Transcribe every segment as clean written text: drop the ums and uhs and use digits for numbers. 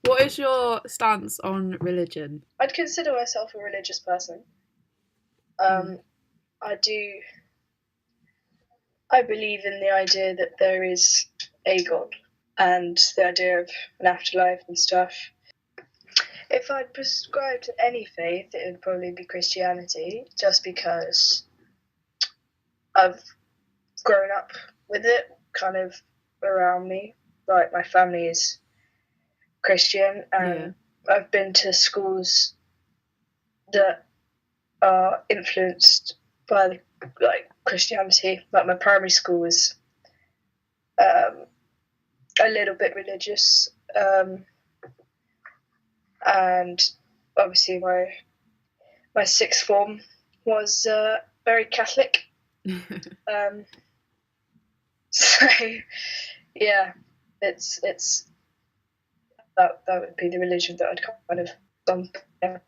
What is your stance on religion? I'd consider myself a religious person. Mm. Um, I do. I believe in the idea that there is a God and the idea of an afterlife and stuff. If I'd prescribe to any faith, it would probably be Christianity, just because I've grown up with it kind of around me. Like, my family is Christian, Yeah. and I've been to schools that are influenced by like Christianity. Like, my primary school was um, a little bit religious, and obviously my sixth form was very Catholic. Um, so yeah, it's that would be the religion that I'd kind of done. Yeah.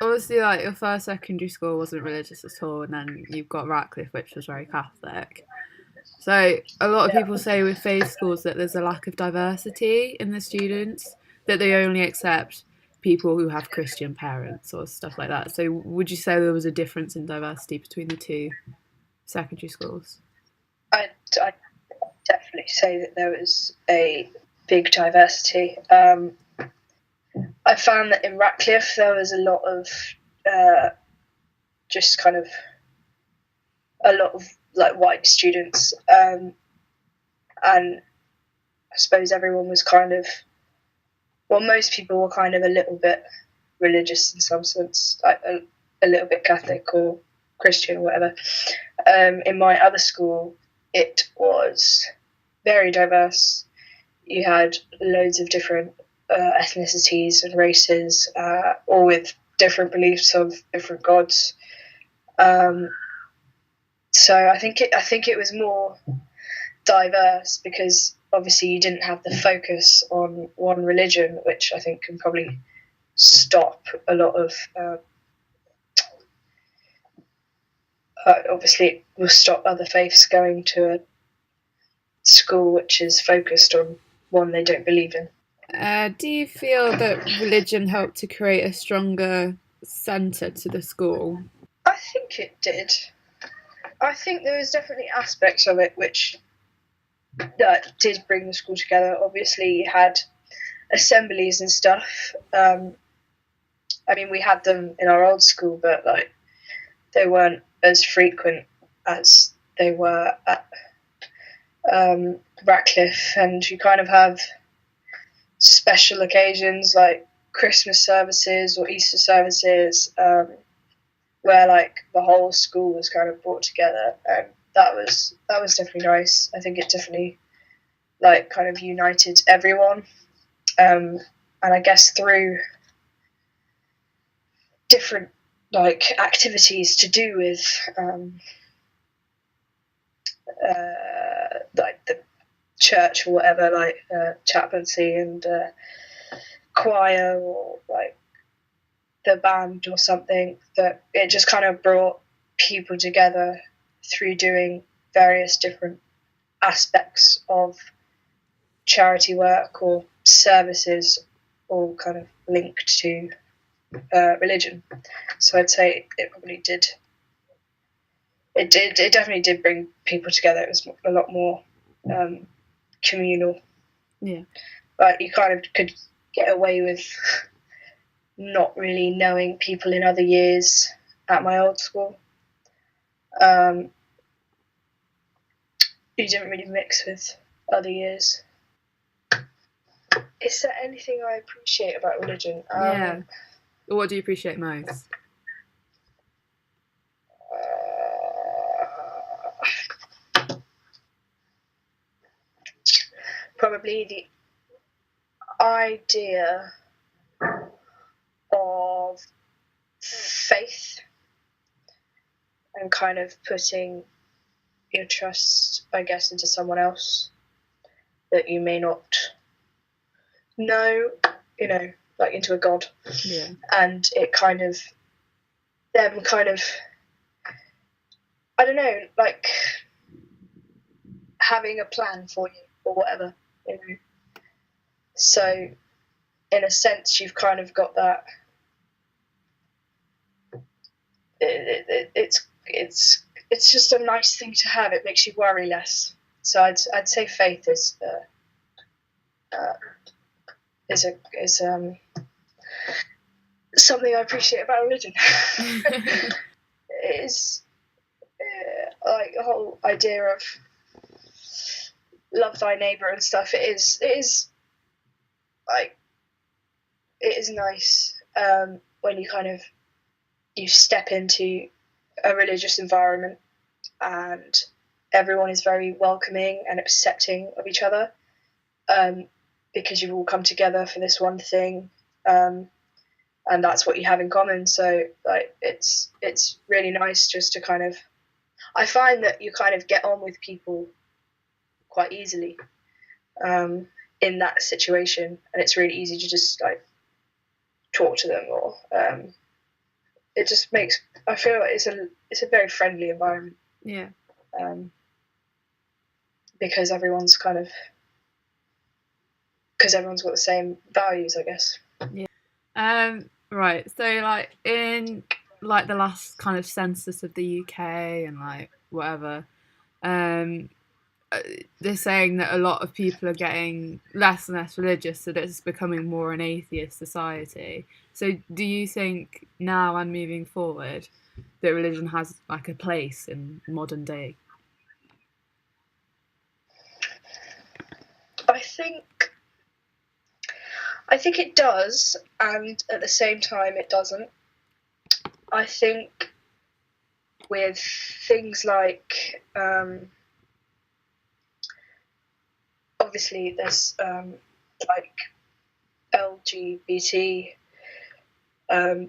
Obviously, like your first secondary school wasn't religious at all, and then you've got Ratcliffe, which was very Catholic. So a lot of people say with faith schools that there's a lack of diversity in the students, that they only accept people who have Christian parents or stuff like that. So would you say there was a difference in diversity between the two secondary schools? I definitely say that there was a big diversity. I found that in Ratcliffe there was a lot of uh, just kind of a lot of like white students, and I suppose everyone was kind of, well, most people were kind of a little bit religious in some sense, like a little bit Catholic or Christian or whatever. In my other school, it was very diverse. You had loads of different ethnicities and races, all with different beliefs of different gods. Um, so I think it was more diverse because obviously you didn't have the focus on one religion, which I think can probably stop a lot of. Obviously, it will stop other faiths going to a school which is focused on one they don't believe in. Do you feel that religion helped to create a stronger centre to the school? I think it did. I think there was definitely aspects of it which that did bring the school together. Obviously, you had assemblies and stuff. I mean, we had them in our old school, but like they weren't as frequent as they were at Ratcliffe, and you kind of have special occasions like Christmas services or Easter services, where like the whole school was kind of brought together, and that was definitely nice. I think it definitely like kind of united everyone, and I guess through different like activities to do with like the church or whatever, like chaplaincy and choir or like the band or something, that it just kind of brought people together through doing various different aspects of charity work or services, all kind of linked to religion. So I'd say it probably did. It did. It definitely did bring people together. It was a lot more communal. Yeah. Like, you kind of could get away with not really knowing people in other years at my old school. Um, you didn't really mix with other years. Is there anything I appreciate about religion? Yeah. What do you appreciate most? Probably the idea of faith and kind of putting your trust, I guess, into someone else that you may not know, like into a god. Yeah. And it kind of, them kind of, I don't know, like having a plan for you or whatever, you know. So in a sense, you've kind of got that. It's just a nice thing to have. It makes you worry less. So I'd say faith is something I appreciate about religion. It is like the whole idea of love thy neighbor and stuff. It is like, it is nice when you step into a religious environment and everyone is very welcoming and accepting of each other, because you've all come together for this one thing, and that's what you have in common. So like it's really nice just to kind of, I find that you kind of get on with people quite easily in that situation, and it's really easy to just like talk to them, or it just makes, I feel like it's a very friendly environment. Yeah. Because everyone's got the same values, I guess. Yeah. Right. So like in like the last kind of census of the UK and like whatever, they're saying that a lot of people are getting less and less religious, so that it's becoming more an atheist society. So do you think now and moving forward that religion has like a place in modern day? I think it does, and at the same time it doesn't. I think with things like obviously there's like LGBT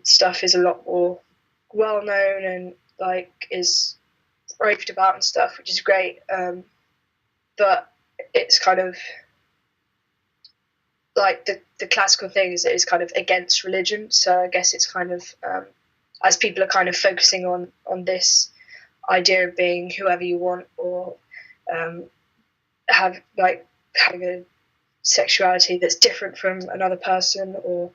stuff is a lot more well known and like is raved about and stuff, which is great. But it's kind of like the classical thing is it is kind of against religion. So I guess it's kind of as people are kind of focusing on this idea of being whoever you want, or having a sexuality that's different from another person, or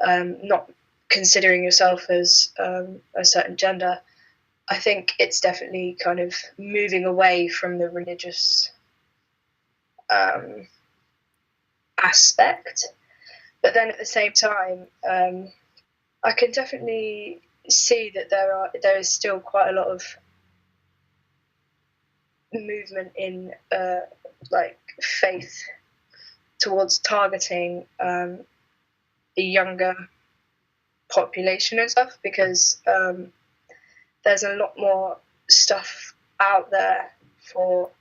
not considering yourself as a certain gender. I think it's definitely kind of moving away from the religious aspect. But then at the same time, I can definitely see that there is still quite a lot of movement in like faith towards targeting the younger population and stuff, because there's a lot more stuff out there for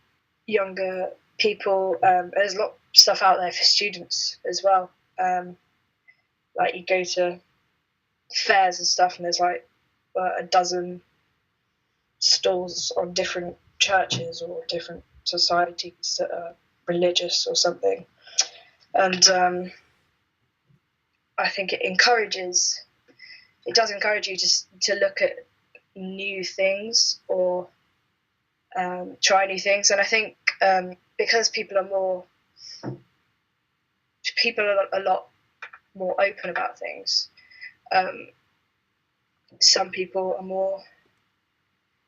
younger people. There's a lot of stuff out there for students as well. Like you go to fairs and stuff, and there's like a dozen stalls on different churches or different societies that are religious or something. And I think it does encourage you to look at new things, or try new things. And I think because people are a lot more open about things, some people are more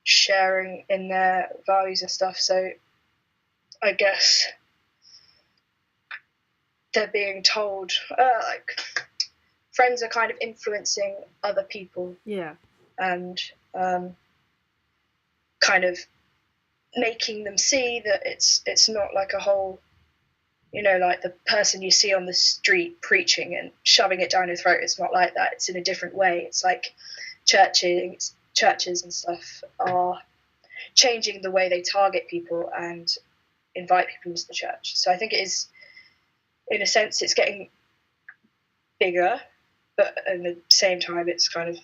sharing in their values and stuff. So I guess they're being told, like, friends are kind of influencing other people. Yeah. And kind of making them see that it's not like a whole, like the person you see on the street preaching and shoving it down your throat. It's not like that. It's in a different way. It's like churches and stuff are changing the way they target people and invite people into the church. So I think it is, in a sense, it's getting bigger, but at the same time, it's kind of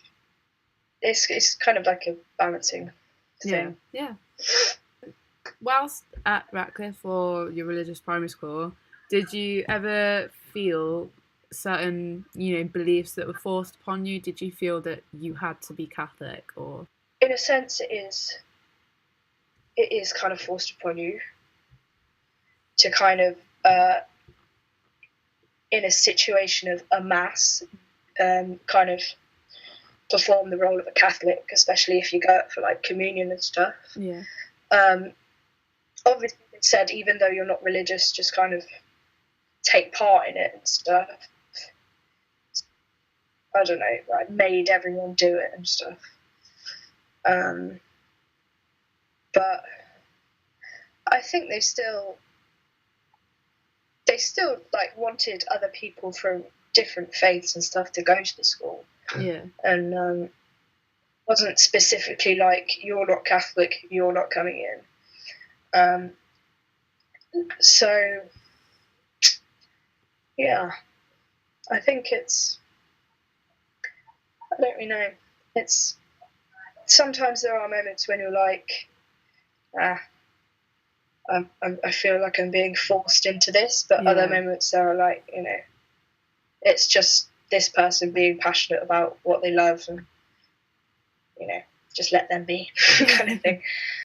like a balancing thing. Yeah. Whilst at Ratcliffe or your religious primary school, did you ever feel certain, beliefs that were forced upon you? Did you feel that you had to be Catholic, or? In a sense, it is kind of forced upon you to kind of in a situation of a mass, kind of perform the role of a Catholic, especially if you go up for like communion and stuff. Yeah. Obviously, it said even though you're not religious, just kind of take part in it and stuff. I don't know, like made everyone do it and stuff. But I think they still like wanted other people from different faiths and stuff to go to the school. Yeah. And wasn't specifically like, you're not Catholic, you're not coming in. So yeah, I think I don't really know. It's sometimes there are moments when you're like, I feel like I'm being forced into this, but Yeah. other moments there are like, it's just this person being passionate about what they love, and just let them be kind of thing.